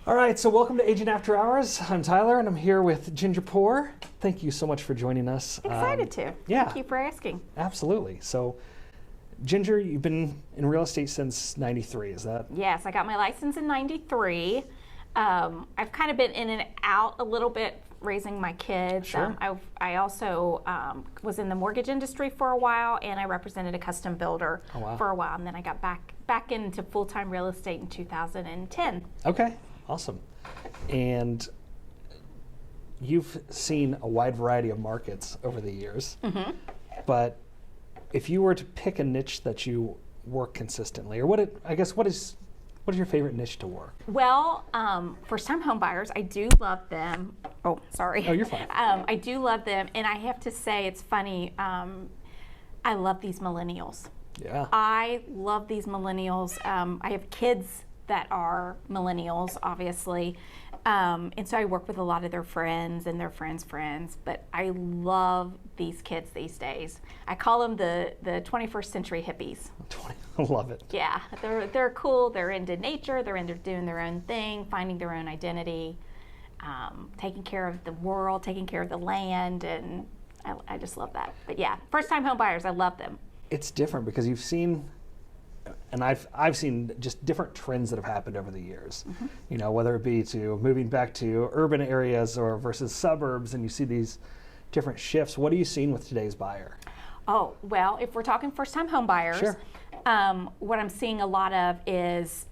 All right, so welcome to Agent After Hours. I'm Tyler, and I'm here with Ginger Poore. Thank you so much for joining us. Excited to. Yeah. Thank you for asking. Absolutely. So, Ginger, you've been in real estate since '93, is that? Yes, I got my license in '93. I've kind of been in and out a little bit raising my kids. Sure. I also was in the mortgage industry for a while, and I represented a custom builder for a while, and then I got back into full-time real estate in 2010. Okay, awesome. And you've seen a wide variety of markets over the years, but if you were to pick a niche that you work consistently, or what is your favorite niche to work? Well, first-time home buyers, I do love them. Oh, sorry. Oh, you're fine. I do love them, and I have to say, it's funny, I love these millennials. Yeah. I love these millennials. I have kids that are millennials, obviously, and so I work with a lot of their friends and their friends' friends, but I love these kids these days. I call them the 21st century hippies. I love it. Yeah, they're cool. They're into nature. They're into doing their own thing, finding their own identity, taking care of the world, taking care of the land, and I just love that. But yeah, first-time home buyers, I love them. It's different because you've seen, and I've seen just different trends that have happened over the years. You know, whether it be to moving back to urban areas or versus suburbs, and you see these different shifts. What are you seeing with today's buyer? Oh, well, if we're talking first-time home buyers, Sure. What I'm seeing a lot of is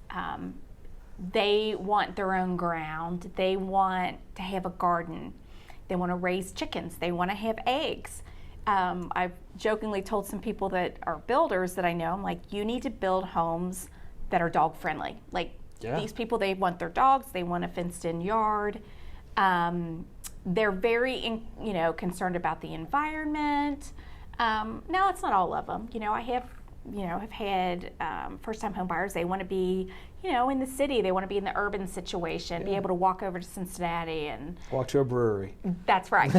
they want their own ground. They want to have a garden. They want to raise chickens. They want to have eggs. I've jokingly told some people that are builders that I know, I'm like, you need to build homes that are dog friendly. Like these people, they want their dogs. They want a fenced in yard. They're very, concerned about the environment. Now, it's not all of them. I have had first-time home buyers. They want to be, in the city. They want to be in the urban situation, be able to walk over to Cincinnati and Walk to a brewery. That's right.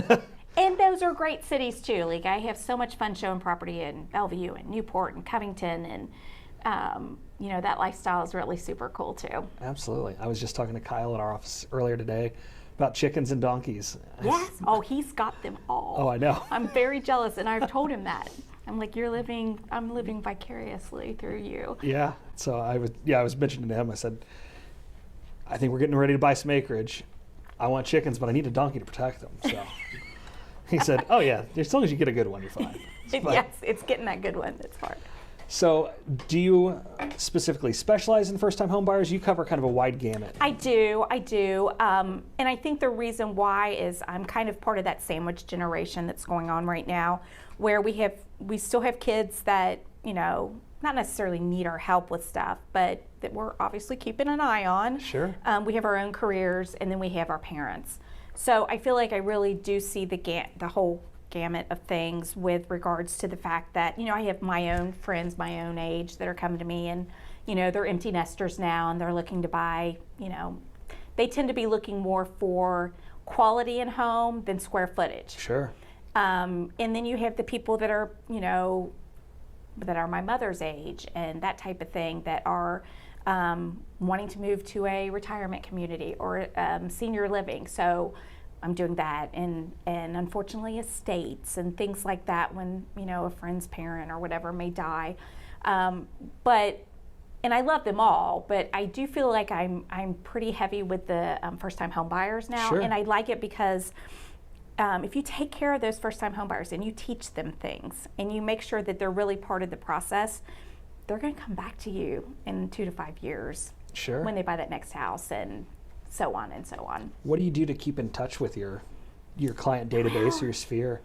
And those are great cities too. Like, I have so much fun showing property in Bellevue and Newport and Covington, and that lifestyle is really super cool too. Absolutely. I was just talking to Kyle in our office earlier today about chickens and donkeys. Yes. Oh, he's got them all. Oh, I know. I'm very jealous, and I've told him that. I'm like, I'm living vicariously through you. Yeah. So I was mentioning to him, I said, I think we're getting ready to buy some acreage. I want chickens, but I need a donkey to protect them. So he said, oh yeah, as long as you get a good one, you're fine. Yes, it's getting that good one that's hard. So do you specifically specialize in first-time home buyers? You cover kind of a wide gamut. I do. And I think the reason why is I'm kind of part of that sandwich generation that's going on right now, where we still have kids that, not necessarily need our help with stuff, but that we're obviously keeping an eye on. Sure. We have our own careers, and then we have our parents. So I feel like I really do see the whole gamut of things with regards to the fact that, I have my own friends my own age that are coming to me, and, they're empty nesters now, and they're looking to buy, they tend to be looking more for quality in home than square footage. Sure. And then you have the people that are, that are my mother's age and that type of thing, that are wanting to move to a retirement community or senior living. So I'm doing that, and unfortunately estates and things like that when, a friend's parent or whatever may die. And I love them all, but I do feel like I'm pretty heavy with the first-time home buyers now. Sure. And I like it because if you take care of those first-time home buyers and you teach them things and you make sure that they're really part of the process, they're going to come back to you in 2 to 5 years. Sure. When they buy that next house, and so on and so on. What do you do to keep in touch with your client database or your sphere?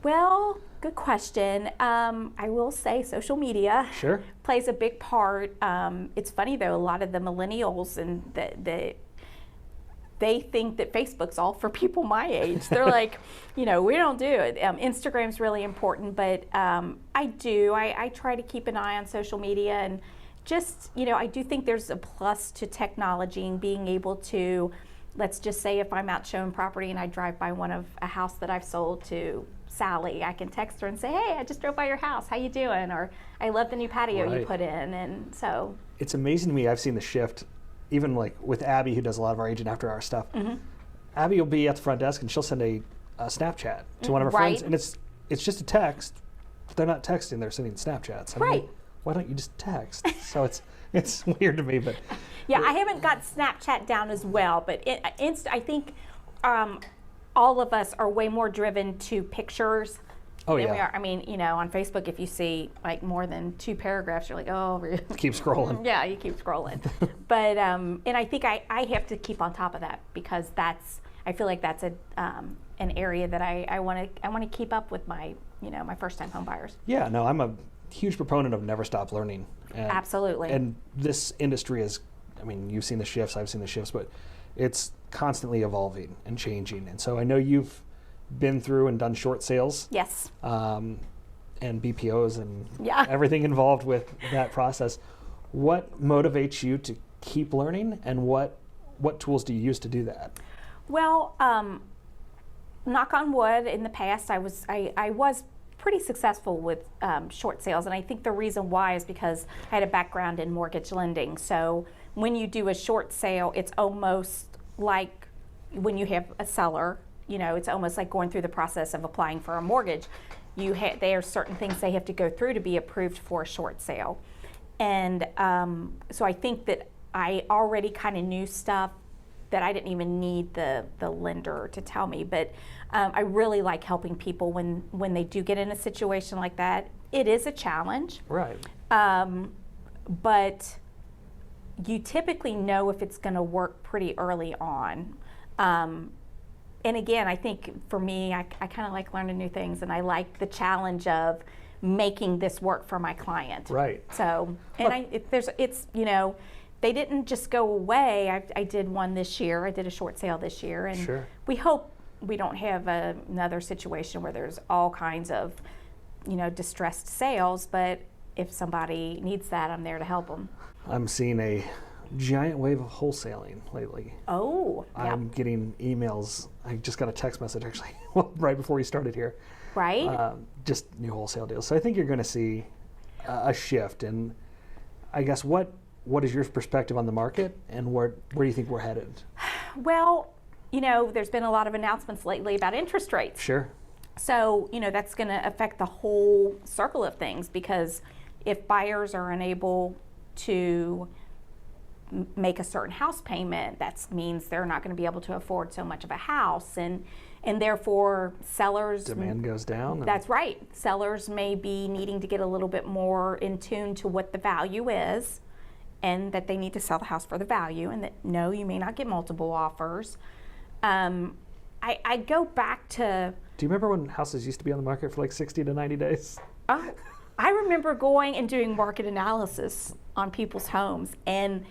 Well, good question. I will say social media plays a big part. It's funny though, a lot of the millennials and they think that Facebook's all for people my age. They're like, we don't do it. Instagram's really important, but I try to keep an eye on social media, and just, I do think there's a plus to technology and being able to, let's just say if I'm out showing property and I drive by a house that I've sold to Sally, I can text her and say, hey, I just drove by your house. How you doing? Or I love the new patio you put in. And so it's amazing to me. I've seen the shift even like with Abby, who does a lot of our agent after hour stuff, Abby will be at the front desk and she'll send a Snapchat to one of her friends, and it's just a text, but they're not texting; they're sending Snapchats. I'm like, why don't you just text? So it's weird to me, but yeah, I haven't got Snapchat down as well, but I think all of us are way more driven to pictures. Oh, than yeah. we are. I mean, on Facebook, if you see like more than 2 paragraphs, you're like, oh, really? Keep scrolling. Yeah, you keep scrolling. But and I think I have to keep on top of that because I feel like that's an area that I want to keep up with my my first time home buyers. Yeah, no, I'm a huge proponent of never stop learning. Absolutely. And this industry is, I mean, you've seen the shifts, I've seen the shifts, but it's constantly evolving and changing. And so I know you've been through and done short sales. Yes. And BPOs and everything involved with that process. What motivates you to keep learning, and what tools do you use to do that? Well, knock on wood, in the past I was pretty successful with short sales, and I think the reason why is because I had a background in mortgage lending. So when you do a short sale, it's almost like when you have a seller, it's almost like going through the process of applying for a mortgage. There are certain things they have to go through to be approved for a short sale. And so I think that I already kind of knew stuff that I didn't even need the lender to tell me. But I really like helping people when they do get in a situation like that. It is a challenge. Right. But you typically know if it's going to work pretty early on. And again, I think for me, I kind of like learning new things, and I like the challenge of making this work for my client. Right. So, and they didn't just go away. I did one this year. I did a short sale this year, and we hope we don't have another situation where there's all kinds of, distressed sales. But if somebody needs that, I'm there to help them. I'm seeing a giant wave of wholesaling lately. Oh, yeah. I'm getting emails. I just got a text message actually right before we started here. Right. Just new wholesale deals. So I think you're going to see a shift. And I guess what is your perspective on the market, and where do you think we're headed? Well, there's been a lot of announcements lately about interest rates. Sure. So, that's going to affect the whole circle of things, because if buyers are unable to make a certain house payment, that means they're not going to be able to afford so much of a house, and therefore sellers, demand goes down. That's right. Sellers may be needing to get a little bit more in tune to what the value is, and that they need to sell the house for the value, and that no, you may not get multiple offers. I go back to. Do you remember when houses used to be on the market for like 60 to 90 days? Oh, I remember going and doing market analysis on people's homes, and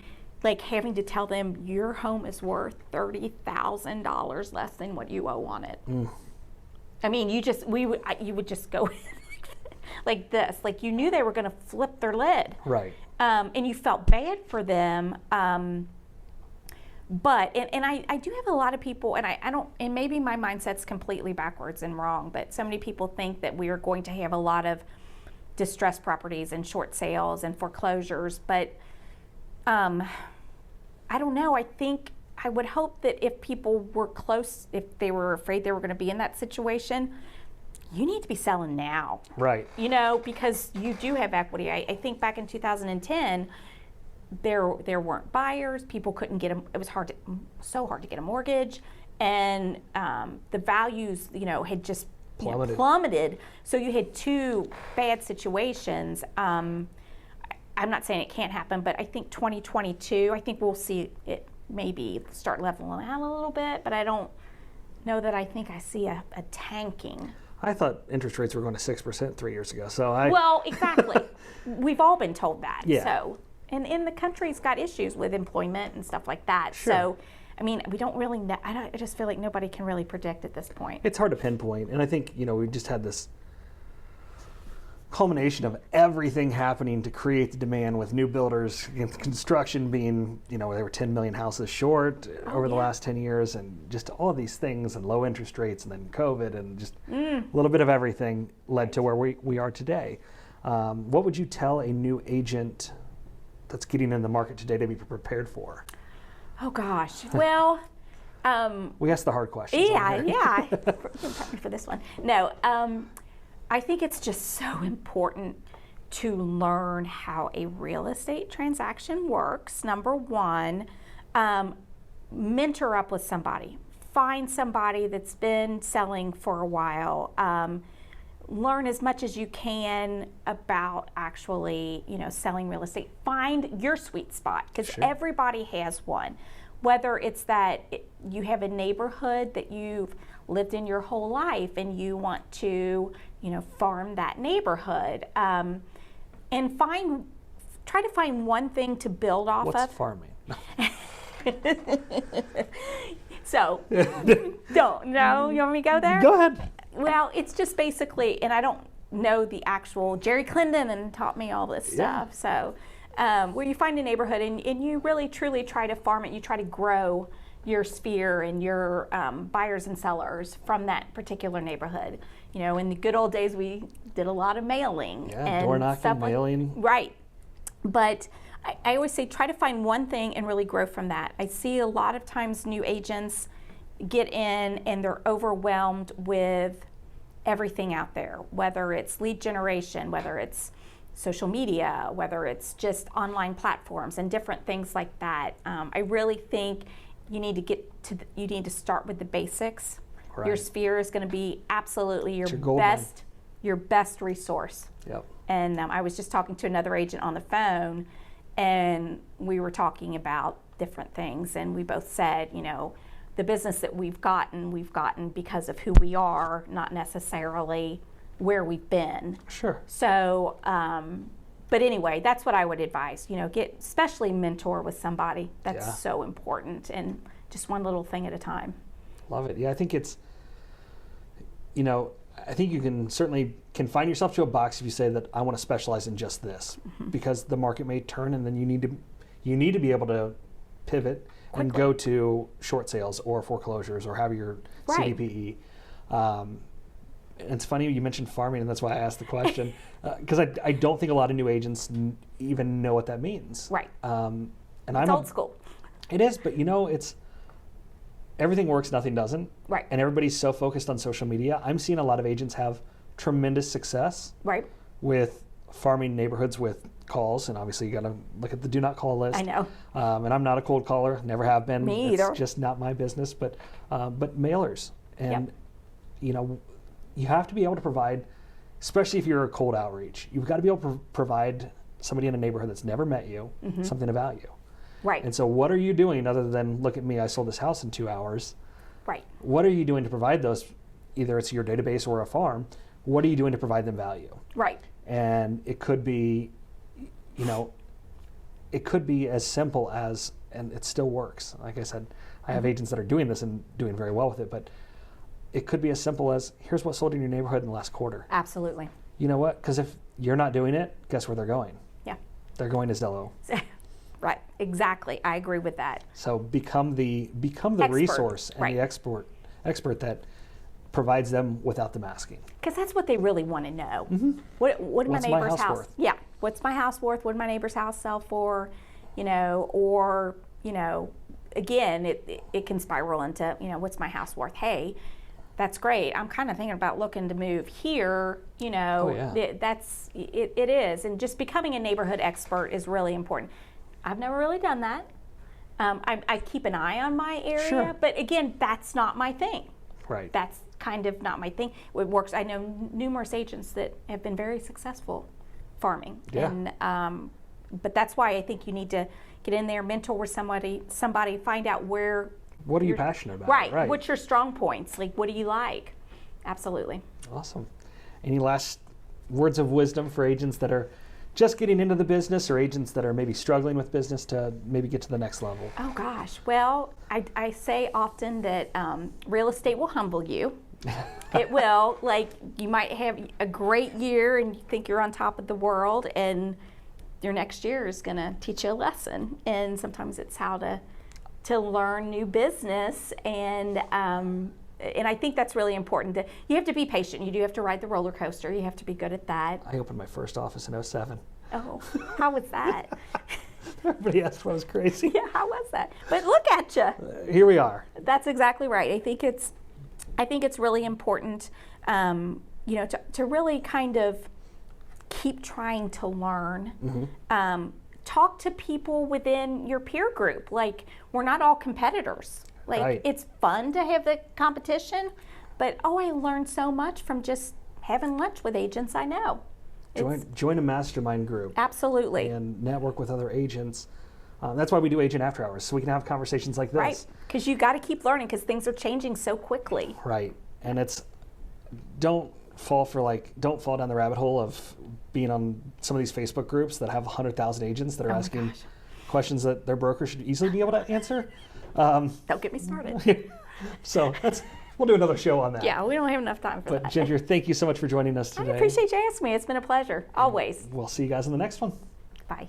like having to tell them your home is worth $30,000 less than what you owe on it. I mean, you would just go like this, like you knew they were going to flip their lid, right? And you felt bad for them. But I do have a lot of people, and I don't, and maybe my mindset's completely backwards and wrong, but so many people think that we are going to have a lot of distressed properties and short sales and foreclosures, but I don't know. I would hope that if people were close, if they were afraid they were going to be in that situation, you need to be selling now. Right. Because you do have equity. I think back in 2010, there weren't buyers. People couldn't get it was so hard to get a mortgage, and the values, had just plummeted. So you had two bad situations. I'm not saying it can't happen, but I think 2022, I think we'll see it maybe start leveling out a little bit, but I don't know that I think I see a tanking. I thought interest rates were going to 6% 3 years ago. Well, exactly. We've all been told that. Yeah. So, and the country's got issues with employment and stuff like that. Sure. So, I mean, we don't really know. I just feel like nobody can really predict at this point. It's hard to pinpoint, and I think we just had this culmination of everything happening to create the demand, with new builders, construction being, they were 10 million houses short over the last 10 years, and just all of these things, and low interest rates, and then COVID, and just a little bit of everything led to where we are today. What would you tell a new agent that's getting in the market today to be prepared for? Oh gosh. Well, We asked the hard questions. yeah. For this one. No, I think it's just so important to learn how a real estate transaction works. Number one, mentor up with somebody. Find somebody that's been selling for a while. Learn as much as you can about actually, selling real estate. Find your sweet spot, because everybody has one. Whether it's that you have a neighborhood that you've lived in your whole life and you want to, farm that neighborhood, and try to find one thing to build off of. What's farming? So, don't. No, you want me to go there? Go ahead. Well, it's just basically, and I don't know the actual, Jerry Clendon taught me all this stuff. So, where you find a neighborhood and you really truly try to farm it, you try to grow your sphere and your buyers and sellers from that particular neighborhood. In the good old days, we did a lot of mailing. Yeah, and door knocking, stuff mailing. Right. But I always say try to find one thing and really grow from that. I see a lot of times new agents get in and they're overwhelmed with everything out there, whether it's lead generation, whether it's social media, whether it's just online platforms and different things like that. I really think you need to start with the basics. Right. Your sphere is going to be absolutely your best resource. Yep. And I was just talking to another agent on the phone, and we were talking about different things, and we both said, the business that we've gotten because of who we are, not necessarily where we've been. Sure. So, but anyway, that's what I would advise. Especially mentor with somebody. That's so important, and just one little thing at a time. Love it. Yeah, I think it's, I think you can certainly confine yourself to a box if you say that I want to specialize in just this, because the market may turn, and then you need to be able to pivot quickly and go to short sales or foreclosures or have your CDPE. And it's funny you mentioned farming, and that's why I asked the question, because I don't think a lot of new agents even know what that means. Right. And it's old school. It is, but it's everything works, nothing doesn't. Right. And everybody's so focused on social media. I'm seeing a lot of agents have tremendous success. Right. With farming neighborhoods with calls, and obviously you got to look at the do not call list. I know. And I'm not a cold caller, never have been. Me either. It's just not my business. But mailers, and you have to be able to provide, especially if you're a cold outreach. You've got to be able to provide somebody in a neighborhood that's never met you something of value. Right. And so what are you doing other than, look at me, I sold this house in 2 hours? Right. What are you doing to provide those, either it's your database or a farm, what are you doing to provide them value? Right. And it could be, it could be as simple as, and it still works. Like I said, I have agents that are doing this and doing very well with it, but it could be as simple as, here's what sold in your neighborhood in the last quarter. Absolutely. You know what? Because if you're not doing it, guess where they're going? Yeah. They're going to Zillow. Right. Exactly. I agree with that. So become the resource and the expert that provides them without the masking. Because that's what they really want to know. What did my neighbor's house worth? Yeah. What's my house worth? What did my neighbor's house sell for? Or again, it can spiral into, what's my house worth? Hey, that's great. I'm kind of thinking about looking to move here. It is. And just becoming a neighborhood expert is really important. I've never really done that. I keep an eye on my area, but again, that's not my thing. Right. That's kind of not my thing. It works. I know numerous agents that have been very successful farming. Yeah. And, but that's why I think you need to get in there, mentor with somebody, find out where. What are you passionate about? Right. What's your strong points? Like, what do you like? Absolutely. Awesome. Any last words of wisdom for agents that are just getting into the business, or agents that are maybe struggling with business to maybe get to the next level? Oh gosh. Well, I say often that real estate will humble you. It will. Like, you might have a great year and you think you're on top of the world, and your next year is going to teach you a lesson. And sometimes it's how to learn new business, and I think that's really important. You have to be patient. You do have to ride the roller coaster. You have to be good at that. I opened my first office in 2007. Oh, how was that? Everybody asked if I was crazy. Yeah, how was that? But look at you. Here we are. That's exactly right. I think it's really important, to really kind of keep trying to learn. Talk to people within your peer group. Like, we're not all competitors. Like, Right. It's fun to have the competition, but I learned so much from just having lunch with agents I know. Join a mastermind group. Absolutely. And network with other agents. That's why we do Agent After Hours, so we can have conversations like this. Right, because you got to keep learning because things are changing so quickly. Right, and don't fall down the rabbit hole of being on some of these Facebook groups that have 100,000 agents that are asking questions that their broker should easily be able to answer. Don't get me started. So we'll do another show on that. Yeah, we don't have enough time for But that. Ginger, thank you so much for joining us today. I appreciate you asking me. It's been a pleasure, always. We'll see you guys in the next one. Bye.